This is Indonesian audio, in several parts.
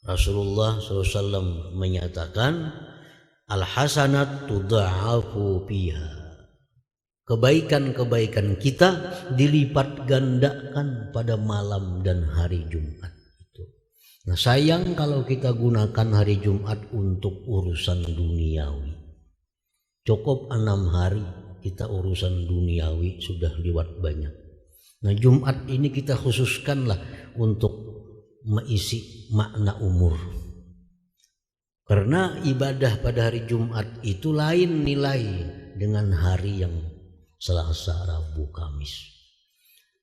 Rasulullah SAW menyatakan al-hasanat tudha'afu fiha. Kebaikan-kebaikan kita dilipat gandakan pada malam dan hari Jumat itu. Nah, sayang kalau kita gunakan hari Jumat untuk urusan duniawi. Cukup 6 hari kita urusan duniawi sudah lewat banyak. Nah, Jumat ini kita khususkanlah untuk mengisi makna umur. Karena ibadah pada hari Jumat itu lain nilai dengan hari yang Selasa, Rabu, Kamis.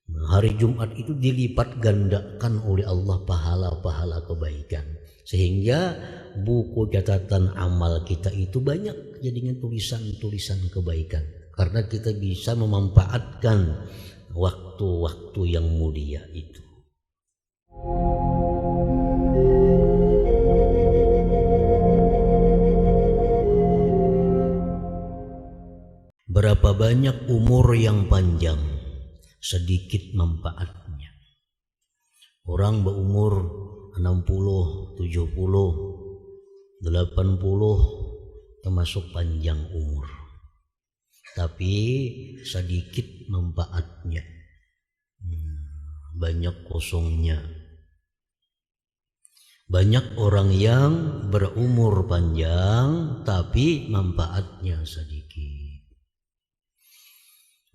Nah, hari Jumat itu dilipat gandakan oleh Allah pahala-pahala kebaikan. Sehingga buku catatan amal kita itu banyak jadinya tulisan-tulisan kebaikan. Karena kita bisa memanfaatkan waktu-waktu yang mulia itu. Berapa banyak umur yang panjang, sedikit manfaatnya. Orang berumur 60, 70, 80 termasuk panjang umur. Tapi sedikit manfaatnya. Banyak kosongnya. Banyak orang yang berumur panjang tapi manfaatnya sedikit.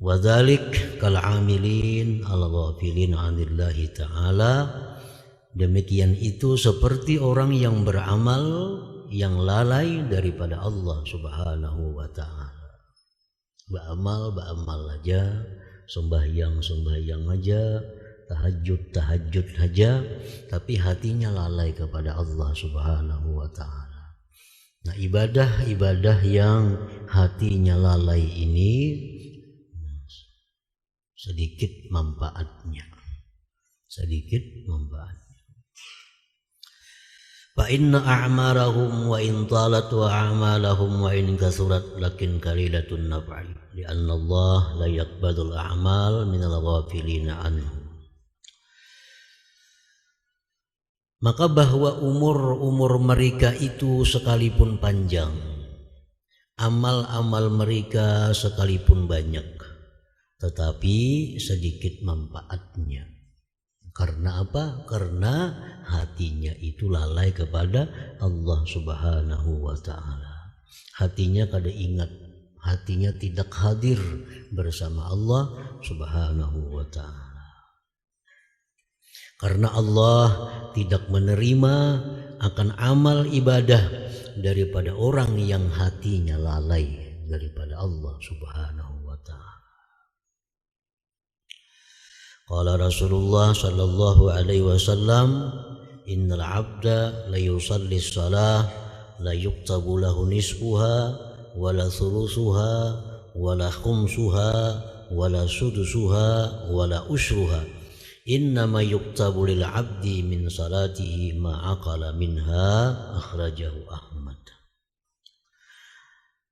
Wadzalik kal'amilin al-ghafilin 'anillahi ta'ala. Demikian itu seperti orang yang beramal yang lalai daripada Allah Subhanahu wa ta'ala. Beramal aja, sembahyang aja, tahajud aja, tapi hatinya lalai kepada Allah Subhanahu wa ta'ala. Nah, ibadah yang hatinya lalai ini sedikit manfaatnya. Fa inna a'marahum wa in talat wa a'malahum wa in kasurat lakin qalilatun naf'i li'anna Allah la yaqbadul a'mal minal ghafilina anhu. Maka bahwa umur mereka itu sekalipun panjang, amal-amal mereka sekalipun banyak, tetapi sedikit manfaatnya. Karena apa? Karena hatinya itu lalai kepada Allah Subhanahu wa ta'ala. Hatinya kada ingat, hatinya tidak hadir bersama Allah Subhanahu wa ta'ala. Karena Allah tidak menerima akan amal ibadah daripada orang yang hatinya lalai daripada Allah Subhanahu wa ta'ala. Qala Rasulullah sallallahu alaihi wasallam, innal 'abda la yusalli shalah la yuktabu lahu nisfuha wala thuluthuha wala khumsuha wala sudusuha wala ushruha. Innama yuktabu lil 'abdi min salatihi ma aqala minha, akhrajahu Ahmad.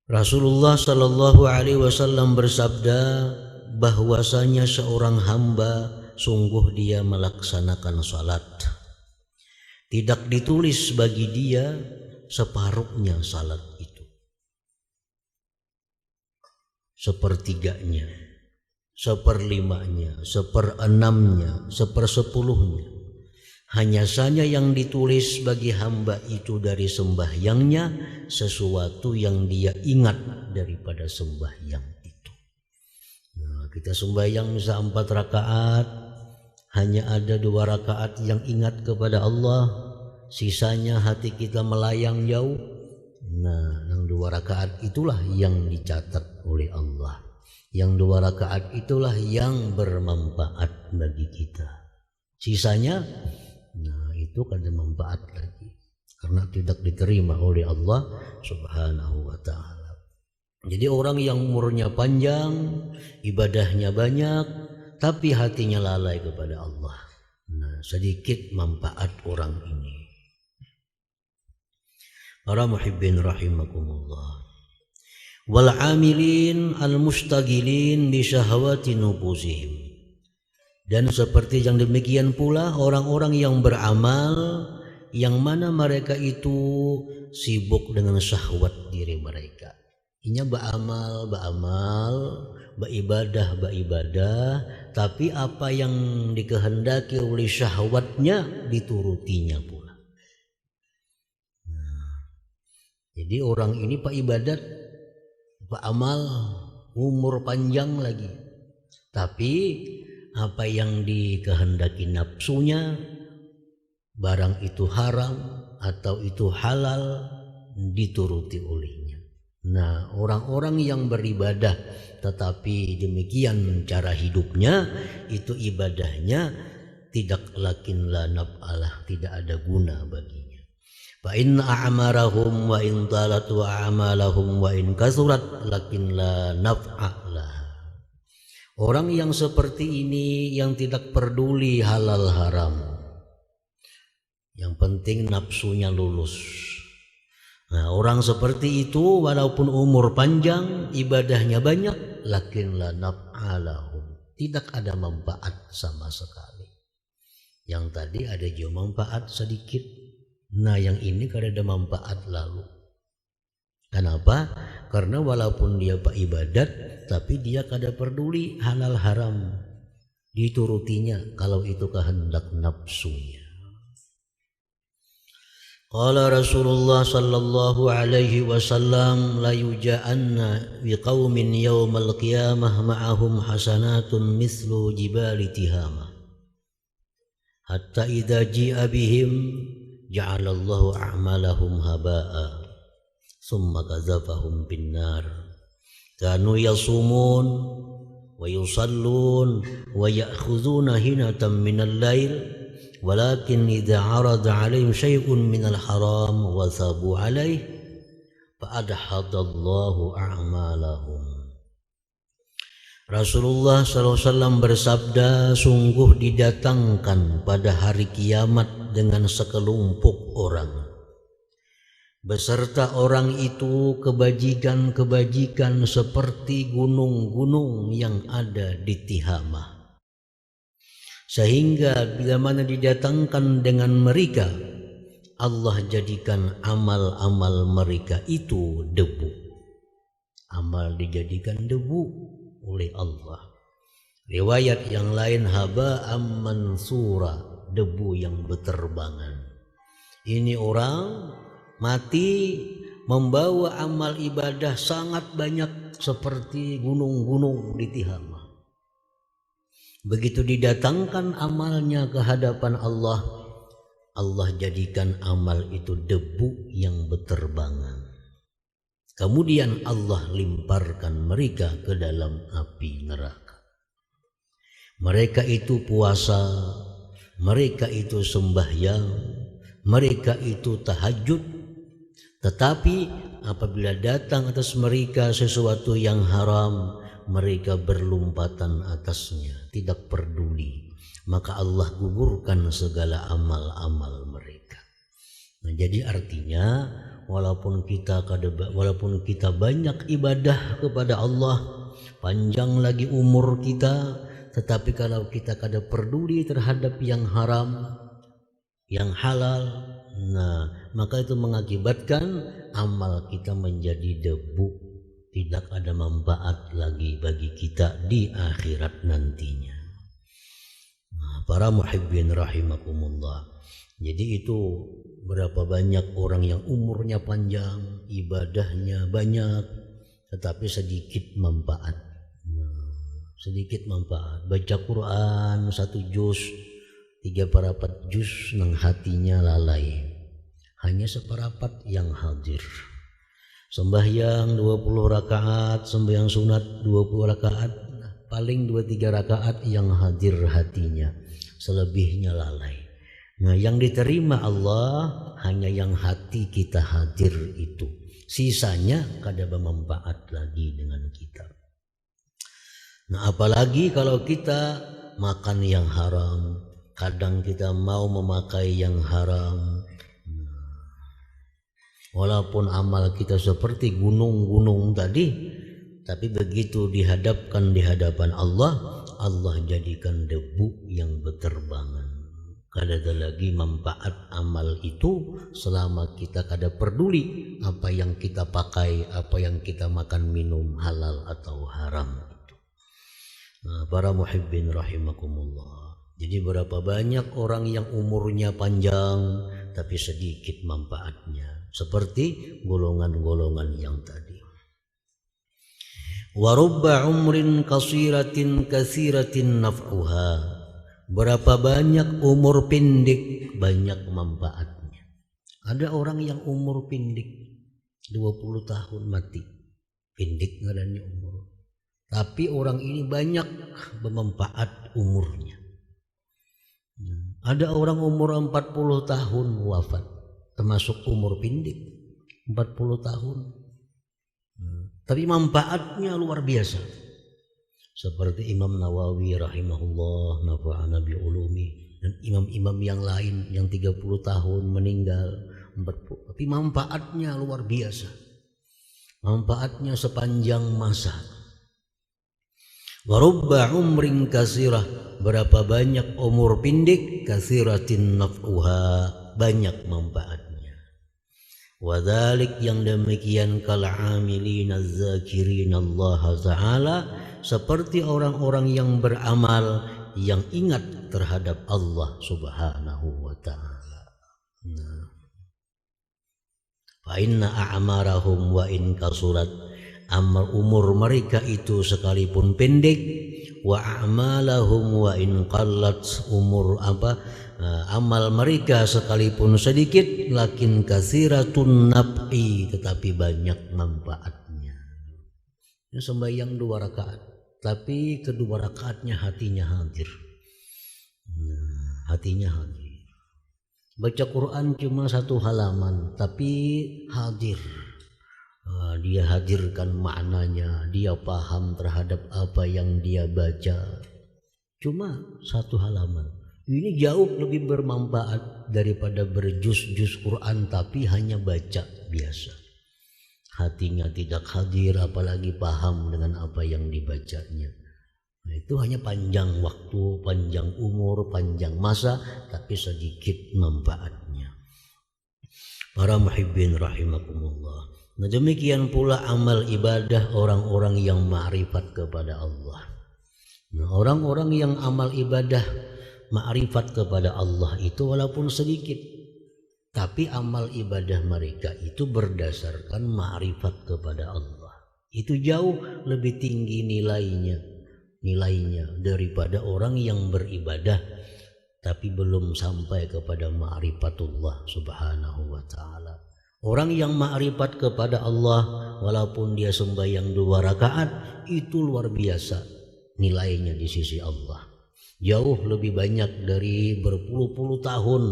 Rasulullah sallallahu alaihi wasallam bersabda bahwasanya seorang hamba sungguh dia melaksanakan salat, tidak ditulis bagi dia separuhnya salat itu, sepertiganya, seperlimanya, seperenamnya, sepersepuluhnya. Hanya saja yang ditulis bagi hamba itu dari sembahyangnya sesuatu yang dia ingat daripada sembahyang. Kita sembahyang misal 4 rakaat, hanya ada 2 rakaat yang ingat kepada Allah, sisanya hati kita melayang jauh. Nah, yang 2 rakaat itulah yang dicatat oleh Allah. Yang 2 rakaat itulah yang bermanfaat bagi kita. Sisanya, nah itu kada manfaat lagi, karena tidak diterima oleh Allah Subhanahu wa ta'ala. Jadi orang yang umurnya panjang, ibadahnya banyak, tapi hatinya lalai kepada Allah. Nah, sedikit manfaat orang ini. Para muhibbin rahimakumullah. Wal amilin al mustagilin bi syahawati nufusihim. Dan seperti yang demikian pula orang-orang yang beramal yang mana mereka itu sibuk dengan syahwat diri mereka. Inya beramal, beribadah, tapi apa yang dikehendaki oleh syahwatnya diturutinya pula. Jadi orang ini pak ibadat, pak amal, umur panjang lagi, tapi apa yang dikehendaki nafsunya, barang itu haram atau itu halal, dituruti olehnya. Nah, orang-orang yang beribadah tetapi demikian cara hidupnya, itu ibadahnya tidak lakin la naf'alah, tidak ada guna baginya. Fa in a'marahum wa in talat wa a'malahum wa in kasurat lakin la naf'alah. Orang yang seperti ini yang tidak peduli halal haram, yang penting nafsunya lulus. Nah, orang seperti itu walaupun umur panjang, ibadahnya banyak, lakin la naf'alahum, tidak ada manfaat sama sekali. Yang tadi ada juga manfaat sedikit. Nah, yang ini kada ada manfaat lalu. Kenapa? Karena walaupun dia pak ibadat, tapi dia kada peduli halal haram, diturutinya kalau itu kehendak nafsunya. Qala Rasulullah sallallahu alaihi wasallam la yuja'anna biqaumin yawmal qiyamah ma'ahum hasanatun mithlu jibali tihama hatta idza ji'a bihim ja'alallahu a'malahum haba'a thumma kadzafahum binnar kanu yasumun wa yusallun wa ya'khudhuna hinatan minal lail walakin idza arada 'alaihim syai'un minal haram wa sabu 'alaihi fa adhadallahu a'malahum. Rasulullah SAW bersabda, sungguh didatangkan pada hari kiamat dengan sekelompok orang, beserta orang itu kebajikan-kebajikan seperti gunung-gunung yang ada di Tihamah. Sehingga bila mana didatangkan dengan mereka, Allah jadikan amal-amal mereka itu debu. Amal dijadikan debu oleh Allah. Riwayat yang lain haba'am mansura, debu yang berterbangan. Ini orang mati membawa amal ibadah sangat banyak seperti gunung-gunung di Tihamah. Begitu didatangkan amalnya ke hadapan Allah, Allah jadikan amal itu debu yang berterbangan. Kemudian Allah limparkan mereka ke dalam api neraka. Mereka itu puasa, mereka itu sembahyang, mereka itu tahajud, tetapi apabila datang atas mereka sesuatu yang haram, mereka berlompatan atasnya, tidak peduli. Maka Allah gugurkan segala amal-amal mereka. Nah, jadi artinya walaupun kita banyak ibadah kepada Allah, panjang lagi umur kita, tetapi kalau kita kada peduli terhadap yang haram, yang halal, nah maka itu mengakibatkan amal kita menjadi debu. Tidak ada manfaat lagi bagi kita di akhirat nantinya. Nah, para muhibbin rahimakumullah. Jadi itu berapa banyak orang yang umurnya panjang, ibadahnya banyak, tetapi sedikit manfaat. Nah, sedikit manfaat. Baca Quran 1 juz, 3/4 juz nang hatinya lalai. Hanya 1/4 yang hadir. Sembahyang 20 rakaat, sembahyang sunat 20 rakaat, paling 2-3 rakaat yang hadir hatinya, selebihnya lalai. Nah, yang diterima Allah hanya yang hati kita hadir itu, sisanya kada bermanfaat lagi dengan kita. Nah, apalagi kalau kita makan yang haram, kadang kita mau memakai yang haram. Walaupun amal kita seperti gunung-gunung tadi, tapi begitu dihadapkan di hadapan Allah, Allah jadikan debu yang berterbangan. Kada ada lagi manfaat amal itu selama kita kada peduli apa yang kita pakai, apa yang kita makan minum halal atau haram itu. Nah, para muhibbin rahimakumullah. Jadi berapa banyak orang yang umurnya panjang tapi sedikit manfaatnya, seperti golongan-golongan yang tadi. Wa rubba umrin qasiratin katsiratin naf'uha. Berapa banyak umur pendek banyak manfaatnya. Ada orang yang umur pendek 20 tahun mati. Pendek ngadanya umur. Tapi orang ini banyak bermanfaat umurnya. Ada orang umur 40 tahun wafat, termasuk umur pendek 40 tahun. Tapi manfaatnya luar biasa. Seperti Imam Nawawi rahimahullah nafa'ana bi ulumi, dan imam-imam yang lain yang 30 tahun meninggal 40, tapi manfaatnya luar biasa. Manfaatnya sepanjang masa. Wa rubba umrin kasirah, berapa banyak umur pendek, kasiratin naf'uha, banyak manfaatnya. Wa dzalik, yang demikian, kal amilin az-zakirin Allah Ta'ala, seperti orang-orang yang beramal yang ingat terhadap Allah Subhanahu wa Ta'ala. Fa inna a'marahum wa in kasurat, amal umur mereka itu sekalipun pendek, wa a'malahum wa in qallat, amal mereka sekalipun sedikit, lakin katsiratun naf'i, tetapi banyak manfaatnya. Ini sembahyang 2 rakaat, tapi kedua rakaatnya hatinya hadir. Hatinya hadir. Baca Quran cuma 1 halaman, tapi hadir. Dia hadirkan maknanya, dia paham terhadap apa yang dia baca. Cuma 1 halaman. Ini jauh lebih bermanfaat daripada berjuz-juz Quran tapi hanya baca biasa. Hatinya tidak hadir, apalagi paham dengan apa yang dibacanya. Nah, itu hanya panjang waktu, panjang umur, panjang masa, tapi sedikit manfaatnya. Para muhibbin rahimakumullah. Nah, demikian pula amal ibadah orang-orang yang ma'rifat kepada Allah. Nah, orang-orang yang amal ibadah ma'rifat kepada Allah itu walaupun sedikit, tapi amal ibadah mereka itu berdasarkan ma'rifat kepada Allah. Itu jauh lebih tinggi nilainya daripada orang yang beribadah tapi belum sampai kepada ma'rifatullah Subhanahu wa Ta'ala. Orang yang ma'rifat kepada Allah walaupun dia sembahyang 2 rakaat itu luar biasa nilainya di sisi Allah. Jauh lebih banyak dari berpuluh-puluh tahun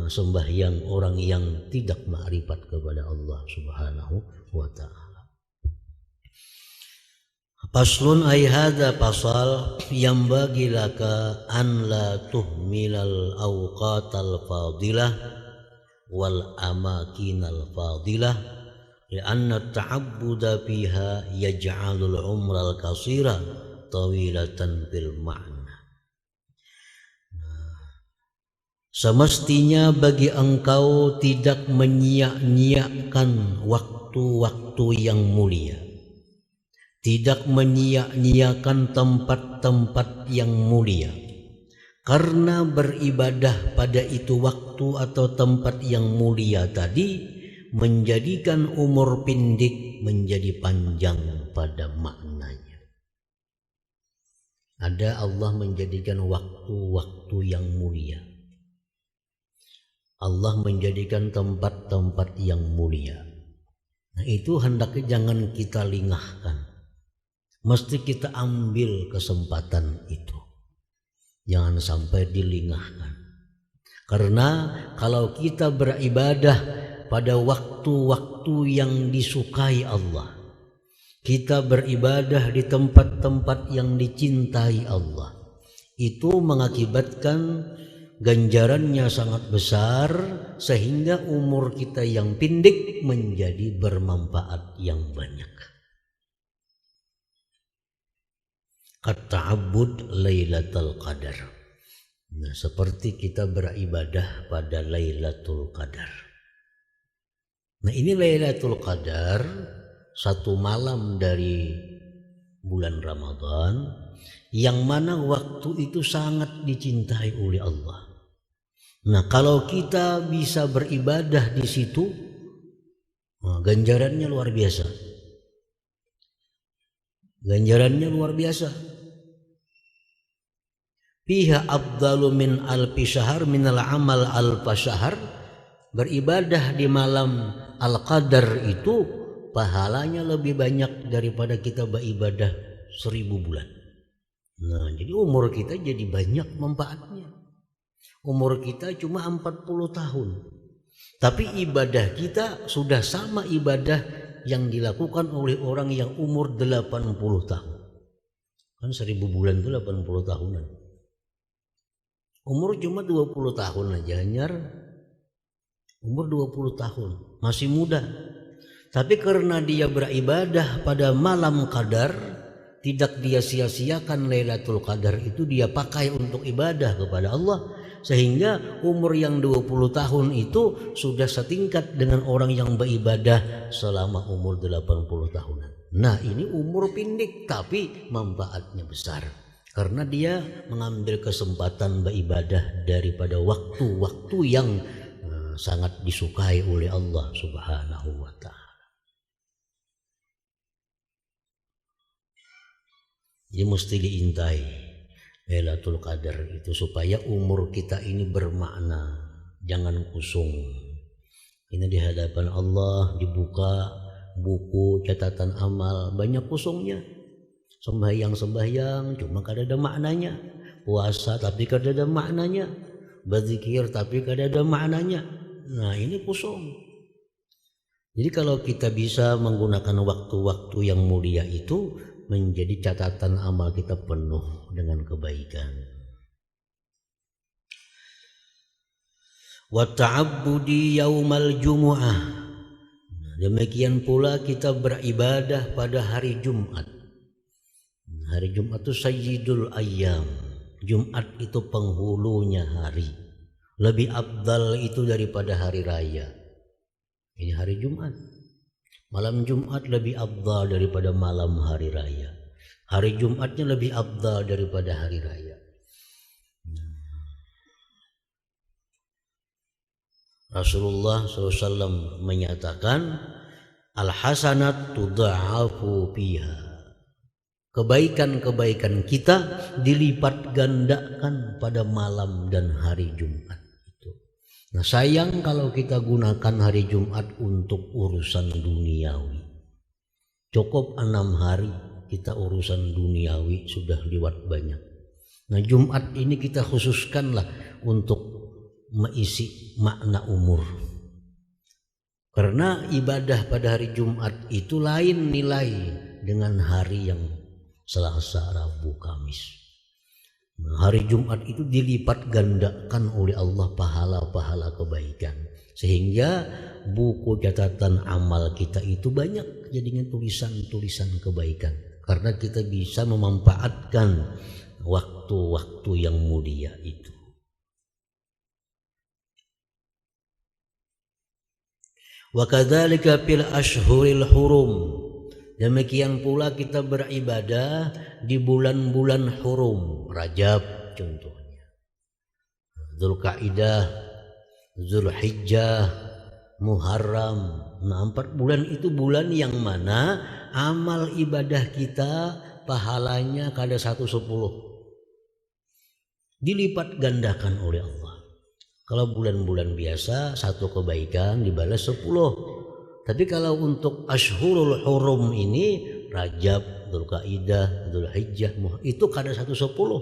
sembahyang orang yang tidak ma'rifat kepada Allah Subhanahu wa Ta'ala. Faslun, ay hadza pasal yang bagi laka an la tuhmilal awqatal fadilah wal amakinal fadilah lianna ta'abbuda fiha yaj'alul umral qasira tawilatan fil ma'na. Semestinya bagi engkau tidak menyia-nyiakan waktu-waktu yang mulia, tidak menyia-nyiakan tempat-tempat yang mulia, karena beribadah pada itu waktu atau tempat yang mulia tadi menjadikan umur pendek menjadi panjang pada maknanya. Ada Allah menjadikan waktu-waktu yang mulia, Allah menjadikan tempat-tempat yang mulia. Nah, itu hendaknya jangan kita lingahkan. Mesti kita ambil kesempatan itu. Jangan sampai dilingahkan. Karena kalau kita beribadah pada waktu-waktu yang disukai Allah, kita beribadah di tempat-tempat yang dicintai Allah, itu mengakibatkan ganjarannya sangat besar sehingga umur kita yang pendek menjadi bermanfaat yang banyak. At-ta'abbud Lailatul Qadar. Nah, seperti kita beribadah pada Lailatul Qadar. Nah, ini Lailatul Qadar, satu malam dari bulan Ramadan, yang mana waktu itu sangat dicintai oleh Allah. Nah, kalau kita bisa beribadah di situ, ganjarannya luar biasa. Ganjarannya luar biasa. Fiha afdalu min alfi syahr minal amal alfa syahr. Beribadah di malam Al-Qadar itu pahalanya lebih banyak daripada kita beribadah 1000 bulan. Nah, jadi umur kita jadi banyak manfaatnya. Umur kita cuma 40 tahun. Tapi ibadah kita sudah sama ibadah yang dilakukan oleh orang yang umur 80 tahun. Kan 1000 bulan itu 80 tahunan. Umur cuma 20 tahun aja, Nyar. Umur 20 tahun, masih muda. Tapi karena dia beribadah pada malam Qadar, tidak dia sia-siakan Lailatul Qadar itu, dia pakai untuk ibadah kepada Allah. Sehingga umur yang 20 tahun itu sudah setingkat dengan orang yang beribadah selama umur 80 tahunan. Nah, ini umur pendek tapi manfaatnya besar. Karena dia mengambil kesempatan beribadah daripada waktu-waktu yang sangat disukai oleh Allah Subhanahu wa ta'ala. Jadi mesti diintai Lailatul Qadar itu supaya umur kita ini bermakna, jangan kusung. Ini di hadapan Allah dibuka buku catatan amal, banyak kusungnya. Sembahyang cuma kada ada maknanya, puasa tapi kada ada maknanya, berzikir tapi kada ada maknanya. Nah, ini kosong. Jadi kalau kita bisa menggunakan waktu-waktu yang mulia itu, menjadi catatan amal kita penuh dengan kebaikan. Wa ta'abbudi yaumal jumu'ah. Demikian pula kita beribadah pada hari Jumat. Hari Jumat itu sayyidul ayyam. Jumat itu penghulunya hari. Lebih afdal itu daripada hari raya. Ini hari Jumat. Malam Jumat lebih afdal daripada malam hari raya. Hari Jumatnya lebih afdal daripada hari raya. Rasulullah SAW menyatakan, al-hasanat tudha'afu fiha. Kebaikan-kebaikan kita dilipat gandakan pada malam dan hari Jumat itu. Nah, sayang kalau kita gunakan hari Jumat untuk urusan duniawi. Cukup 6 hari kita urusan duniawi sudah lewat banyak. Nah, Jumat ini kita khususkanlah untuk mengisi makna umur. Karena ibadah pada hari Jumat itu lain nilai dengan hari yang Selasa, Rabu, Kamis. Nah, hari Jumat itu dilipat gandakan oleh Allah pahala-pahala kebaikan. Sehingga buku catatan amal kita itu banyak jadinya tulisan-tulisan kebaikan. Karena kita bisa memanfaatkan waktu-waktu yang mulia itu. Wa kadzalika fil ashhuril hurum. Demikian pula kita beribadah di bulan-bulan hurum, Rajab contohnya, Dzulqa'dah, Dzulhijjah, Muharram. Nah, 4 bulan itu bulan yang mana amal ibadah kita pahalanya kada 1/10, dilipat gandakan oleh Allah. Kalau bulan-bulan biasa satu kebaikan dibalas 10. Tapi kalau untuk Ashhurul Hurum ini, Rajab, Dzulqa'dah, Dzulhijjah, itu kada 1/10,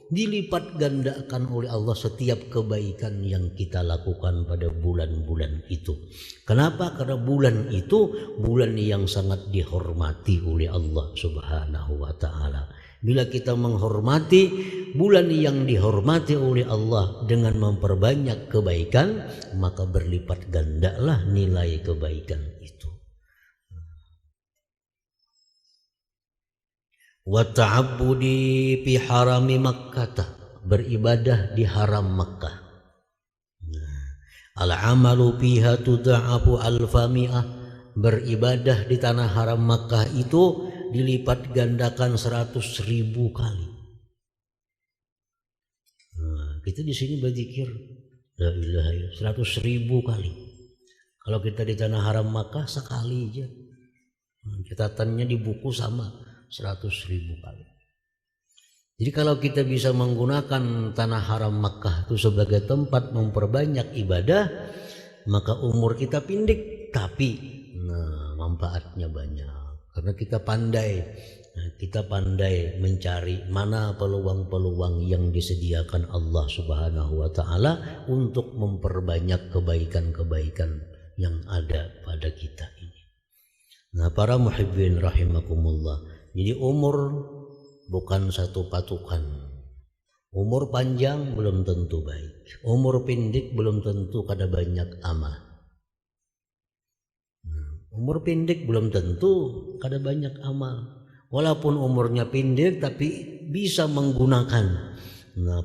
dilipat gandakan oleh Allah setiap kebaikan yang kita lakukan pada bulan-bulan itu. Kenapa? Karena bulan itu bulan yang sangat dihormati oleh Allah Subhanahu wa ta'ala. Bila kita menghormati bulan yang dihormati oleh Allah dengan memperbanyak kebaikan, maka berlipat gandalah nilai kebaikan itu. Wa ta'abbudi fi harami Makkah. beribadah di haram Makkah. Al-amalu fiha tudha'afu alfami'ah, beribadah di tanah haram Makkah itu dilipat gandakan 100.000 kali. Kita di sini berzikir la ilaha illallah 100.000 kali. Kalau kita di tanah haram Makkah sekali aja. Catatannya di buku sama 100.000 kali. Jadi kalau kita bisa menggunakan tanah haram Makkah itu sebagai tempat memperbanyak ibadah, maka umur kita pendek tapi manfaatnya banyak. Karena kita pandai mencari mana peluang-peluang yang disediakan Allah Subhanahu wa taala untuk memperbanyak kebaikan-kebaikan yang ada pada kita ini. Nah, para muhibbin rahimakumullah. Jadi umur bukan satu patokan. Umur panjang belum tentu baik. Umur pendek belum tentu kada banyak amal. Umur pendek belum tentu kada banyak amal. Walaupun umurnya pendek tapi bisa menggunakan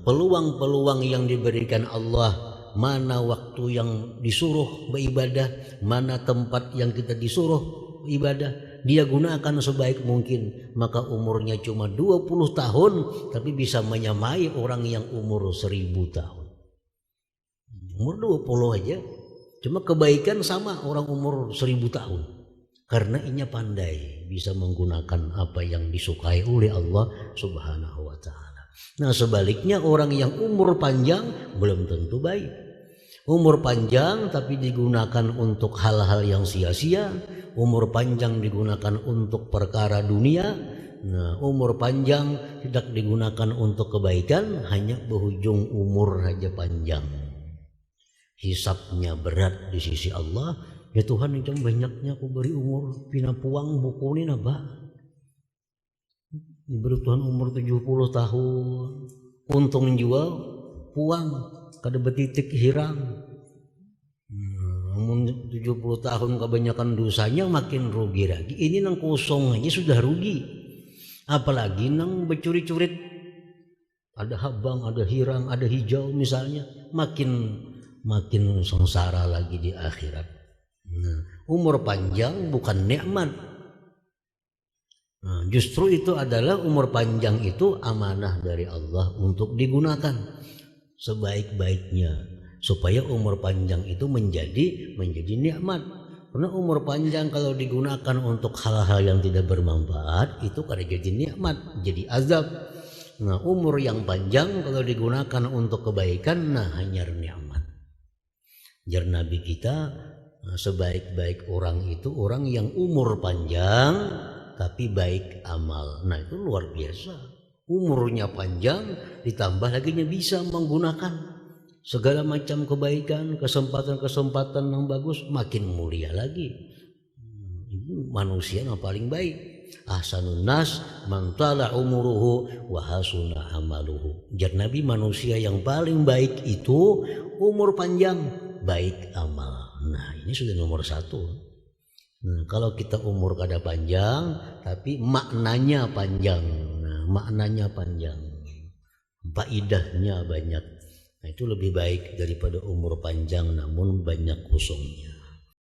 peluang-peluang yang diberikan Allah. Mana waktu yang disuruh beribadah, mana tempat yang kita disuruh ibadah, dia gunakan sebaik mungkin. Maka umurnya cuma 20 tahun tapi bisa menyamai orang yang umur 1000 tahun. Umur 20 aja cuma kebaikan sama orang umur 1000 tahun. Karena inya pandai bisa menggunakan apa yang disukai oleh Allah Subhanahu wa taala. Nah, sebaliknya orang yang umur panjang belum tentu baik. Umur panjang tapi digunakan untuk hal-hal yang sia-sia. Umur panjang digunakan untuk perkara dunia. Nah, umur panjang tidak digunakan untuk kebaikan, hanya berujung umur saja panjang. Hisabnya berat di sisi Allah. Ya Tuhan, itu banyaknya aku beri umur pina puang buku ini nabah. Diberi Tuhan umur 70 tahun. Untung jual puang kada betitik hirang. 70 tahun kebanyakan dosanya makin rugi lagi. Ini nang kosong aja sudah rugi. Apalagi nang bercurit-curit. Ada habang, ada hirang, ada hijau misalnya. Makin sengsara lagi di akhirat. Nah, umur panjang bukan nikmat. Nah, justru itu adalah umur panjang itu amanah dari Allah untuk digunakan sebaik-baiknya supaya umur panjang itu menjadi nikmat. Karena umur panjang kalau digunakan untuk hal-hal yang tidak bermanfaat itu kada jadi nikmat, jadi azab. Nah, umur yang panjang kalau digunakan untuk kebaikan hanya nikmat. Jar Nabi kita, sebaik-baik orang itu orang yang umur panjang tapi baik amal. Nah, itu luar biasa. Umurnya panjang ditambah lagi bisa menggunakan segala macam kebaikan, kesempatan-kesempatan yang bagus, makin mulia lagi. Itu manusia yang paling baik. Ahsanun nas man tala umuruhu wa hasuna amaluhu. Jar Nabi, manusia yang paling baik itu umur panjang, baik amal. Nah, ini sudah nomor 1. Nah, kalau kita umur kada panjang tapi maknanya panjang. Nah, maknanya panjang, faidahnya banyak. Nah, itu lebih baik daripada umur panjang namun banyak kosongnya.